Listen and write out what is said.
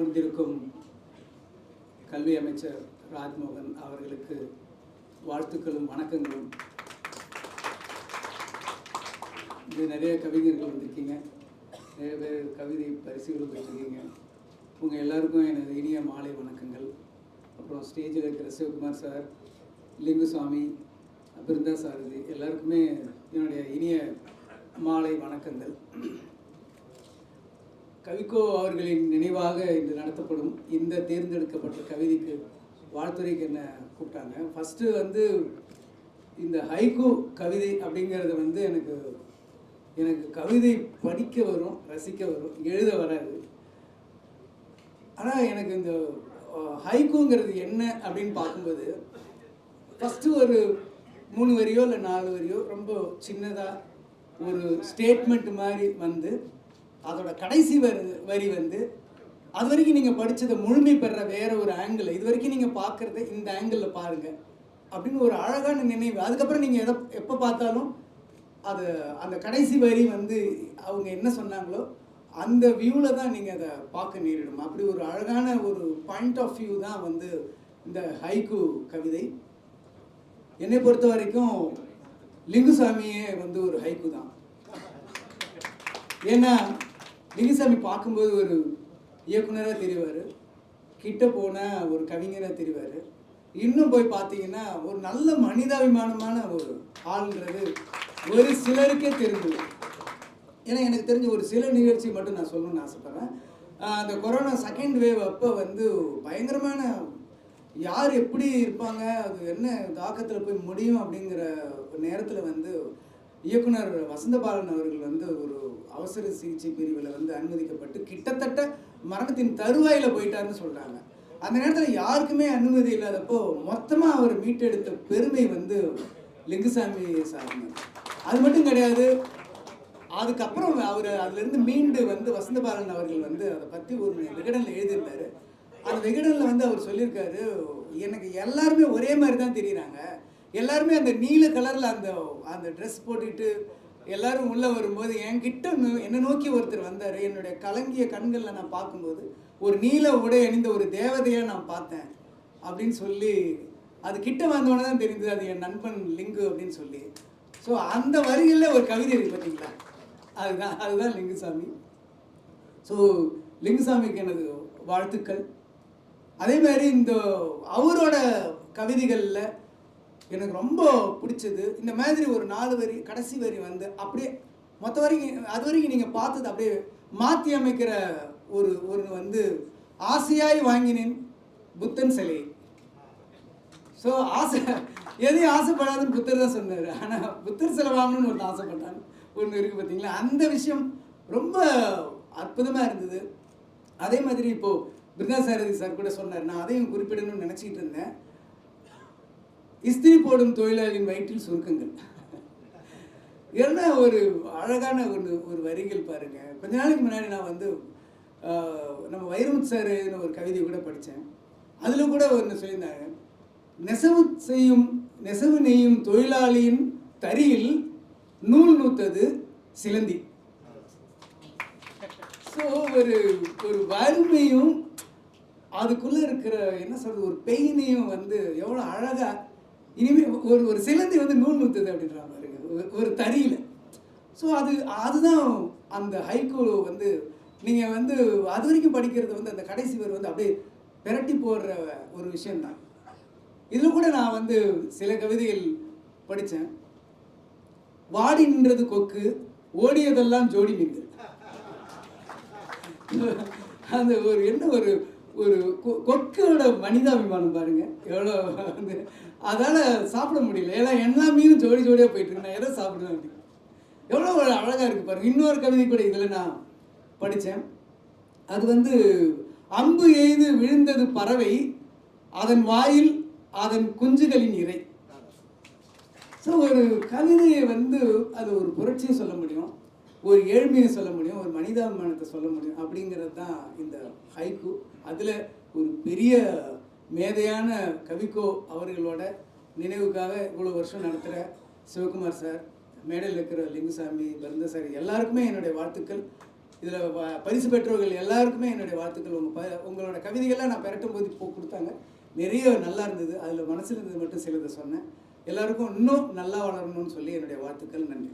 அமர்ந்திருக்கும் கல்வி அமைச்சர் ராஜ்மோகன் அவர்களுக்கு வாழ்த்துக்களும் வணக்கங்களும். இங்கே நிறைய கவிஞர்கள் வந்திருக்கீங்க, நிறைய பேர் கவிதை பரிசுகளும் பெற்றிருக்கீங்க. உங்கள் எல்லாருக்கும் எனது இனிய மாலை வணக்கங்கள். அப்புறம் ஸ்டேஜில் இருக்கிற சிவகுமார் சார், லிங்குசாமி, பிருந்தா சாரதி எல்லாருக்குமே என்னுடைய இனிய மாலை வணக்கங்கள். கவிக்கோ அவர்களின் நினைவாக இன்று நடத்தப்படும் இந்த தேர்ந்தெடுக்கப்பட்ட கவிதைக்கு வாழ்த்துரைக்கு என்ன கூப்பிட்டாங்க. ஃபஸ்ட்டு இந்த ஹைக்கூ கவிதை அப்படிங்கிறது எனக்கு கவிதை படிக்க வரும், ரசிக்க வரும், எழுத வராது. ஆனால் எனக்கு இந்த ஹைக்கூங்கிறது என்ன அப்படின்னு பார்க்கும்போது ஃபஸ்ட்டு ஒரு 3 வரியோ இல்லை 4 வரியோ ரொம்ப சின்னதாக ஒரு ஸ்டேட்மெண்ட் மாதிரி அதோட கடைசி வரி அது வரைக்கும் நீங்கள் படித்ததை முழுமை பெற வேற ஒரு ஆங்கிள், இது வரைக்கும் நீங்கள் பார்க்குறத இந்த ஆங்கிளில் பாருங்கள் அப்படின்னு ஒரு அழகான நினைவு. அதுக்கப்புறம் நீங்கள் எப்போ பார்த்தாலும் அந்த கடைசி வரி அவங்க என்ன சொன்னாங்களோ அந்த வியூவில் தான் நீங்கள் அதை பார்க்க நேரிடும். அப்படி ஒரு அழகான ஒரு பாயிண்ட் ஆஃப் வியூ தான் இந்த ஹைக்கூ கவிதை. என்னை பொறுத்த வரைக்கும் லிங்குசாமியே ஒரு ஹைக்கூ தான். ஏன்னா லிங்குசாமி பார்க்கும்போது ஒரு இயக்குனராக தெரிவார், கிட்ட போனால் ஒரு கவிஞராக தெரிவார், இன்னும் போய் பார்த்தீங்கன்னா ஒரு நல்ல மனிதாபிமானமான ஒரு ஆள்ன்றது ஒரு சிலருக்கே தெரிஞ்சது. ஏன்னா எனக்கு தெரிஞ்ச ஒரு சில நிகழ்ச்சி மட்டும் நான் சொல்லணும்னு ஆசைப்பட்றேன். அந்த கொரோனா செகண்ட் வேவ் அப்போ பயங்கரமான யார் எப்படி இருப்பாங்க, அது என்ன தாக்கத்தில் போய் முடியும் அப்படிங்கிற நேரத்தில் இயக்குனர் வசந்தபாலன் அவர்கள் ஒரு அவசர சிகிச்சை பிரிவில் அனுமதிக்கப்பட்டு கிட்டத்தட்ட மரணத்தின் தருவாயில் போயிட்டாருன்னு சொல்கிறாங்க. அந்த நேரத்தில் யாருக்குமே அனுமதி இல்லாதப்போ மொத்தமாக அவர் மீட்டெடுத்த பெருமை லிங்குசாமி சார்ந்த. அது மட்டும் கிடையாது, அதுக்கப்புறம் அவர் அதுலேருந்து மீண்டு வசந்தபாலன் அவர்கள் அதை பற்றி ஒரு விகடனில் எழுதியிருந்தார். அந்த விகடனில் அவர் சொல்லியிருக்காரு, எனக்கு எல்லாருமே ஒரே மாதிரி தான் தெரியுறாங்க, எல்லாருமே அந்த நீல கலரில் அந்த ட்ரெஸ் போட்டுக்கிட்டு எல்லாரும் உள்ளே வரும்போது என்கிட்ட என்னை நோக்கி ஒருத்தர் வந்தார். என்னுடைய கலங்கிய கண்களில் நான் பார்க்கும்போது ஒரு நீல உடை அணிந்த ஒரு தேவதையாக நான் பார்த்தேன் அப்படின்னு சொல்லி, அது கிட்ட வந்தோடனே தான் தெரிஞ்சது அது என் நண்பன் லிங்கு அப்படின்னு சொல்லி. ஸோ அந்த வரிகளில் ஒரு கவிதை இருக்குது பார்த்தீங்களா, அதுதான் லிங்குசாமி. ஸோ லிங்குசாமிக்கு எனது வாழ்த்துக்கள். அதே மாதிரி இந்த அவரோட கவிதைகளில் எனக்கு ரொம்ப பிடிச்சது இந்த மாதிரி ஒரு 4 வரி கடைசி வரி அப்படியே மொத்த வரைக்கும் அது வரைக்கும் நீங்கள் பார்த்தது அப்படியே மாற்றி அமைக்கிற ஒரு ஆசையாய் வாங்கினேன் புத்தன் சிலை. ஸோ எதையும் ஆசைப்படாதுன்னு புத்தர் தான் சொன்னார். ஆனால் புத்தர் சிலை வாங்கணும்னு ஒன்று ஆசைப்பட்டான்னு ஒன்று இருக்குது பார்த்தீங்களா, அந்த விஷயம் ரொம்ப அற்புதமாக இருந்தது. அதே மாதிரி இப்போது பிருந்தா சாரதி சார் கூட சொன்னார், நான் அதையும் குறிப்பிடணும்னு நினச்சிக்கிட்டு இருந்தேன். இஸ்திரி போடும் தொழிலாளியின் வயிற்றில் சுருக்கங்கள் என்ன ஒரு அழகான ஒரு வரிகள் பாருங்க. கொஞ்ச நாளைக்கு முன்னாடி நான் நம்ம வைரமுத்து சார் ஒரு கவிதை கூட படித்தேன். அதில் கூட ஒன்று சொல்லியிருந்தாங்க, நெசவு நெய்யும் தொழிலாளியின் தறியில் நூல் நூத்தது சிலந்தி. ஸோ ஒரு வறுமையும் அதுக்குள்ளே இருக்கிற என்ன சொல்கிறது ஒரு பெயினையும் எவ்வளோ அழகாக இனிமேல் ஒரு சிலந்தி நூல் நூத்துது அப்படின்ற பாருங்க ஒரு தறியில். ஸோ அதுதான் அந்த ஹைக்கூ நீங்கள் அது வரைக்கும் படிக்கிறது அந்த கடைசி பேர் அப்படியே பிரட்டி போடுற ஒரு விஷயந்தான். இதில் கூட நான் சில கவிதைகள் படித்தேன். வாடி நின்றது கொக்கு, ஓடியதெல்லாம் ஜோடி மீன்கள். அந்த ஒரு கொக்கோட மனிதாபிமானம் பாருங்க எவ்வளோ அதால் சாப்பிட முடியல. ஏன்னா எல்லா மீனும் ஜோடி ஜோடியாக போயிட்டு இருக்கு, நான் எதை சாப்பிடுவேன் அப்படி எவ்வளோ ஒரு அழகாக இருக்குது பாருங்கள். இன்னொரு கவிதை கூட இதில் நான் படித்தேன். அது அம்பு எய்து விழுந்தது பறவை, அதன் வாயில் அதன் குஞ்சுகளின் இறை. ஸோ ஒரு கவிதையை அது ஒரு புரட்சியை சொல்ல முடியும், ஒரு ஏழ்மையை சொல்ல முடியும், ஒரு மனிதாபிமானத்தை சொல்ல முடியும். அப்படிங்கிறது தான் இந்த ஹைக்கூ. அதில் ஒரு பெரிய மேதையான கவிக்கோ அவர்களோட நினைவுக்காக இவ்வளோ வருஷம் நடத்துகிற சிவகுமார் சார், மேடையில் இருக்கிற லிங்குசாமி, பருந்த சார் எல்லாருக்குமே என்னுடைய வாழ்த்துக்கள். இதில் பரிசு பெற்றவர்கள் எல்லாருக்குமே என்னுடைய வாழ்த்துக்கள். உங்களோட கவிதைகள்லாம் நான் பெரட்டும் போது கொடுத்தாங்க. நிறைய நல்லா இருந்தது. அதில் மனசில் இருந்தது மட்டும் சிலதை சொன்னேன். எல்லாருக்கும் இன்னும் நல்லா வளரணும்னு சொல்லி என்னுடைய வாழ்த்துக்கள். நன்றி.